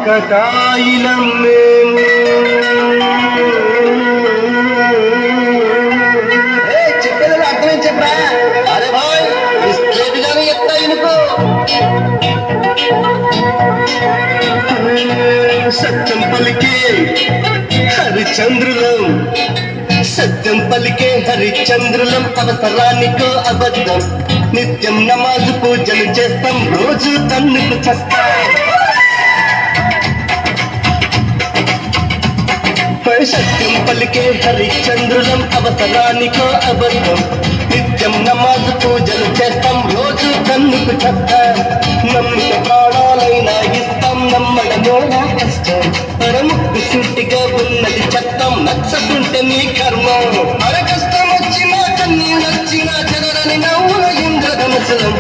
ఆకతాయిలం మేము. చెప్పేది అర్థమే చెప్పరా? అరే భాయ్ స్ట్రేట్ గానే చెప్తా ఇనుకో. సత్యం పలికే హరిచంద్రులం, సత్యం పలికే హరిచంద్రులం, అవసరానికో అబద్ధం, నిత్యం నమాజు పూజలు చేస్తాం, రోజు తన్నుకు చస్తాం. సత్యం పలికే హరిచంద్రులం, అవసరానికో అబద్ధం, నిత్యం నమాజు పూజలు చేస్తాం, రోజు తన్నుకు చస్తాం. నమ్మిక ప్రాణాలైనా ఇస్తాం, నమ్మడమోనా కష్టం, పరముక్కు సూటిగా ఉన్నది చట్టం, నచ్చకుంటే నీ కర్మం. అర కష్టం వచ్చినా కన్నీ నచ్చినా చెదరని నవ్వుల ఇంద్రధనుసులం.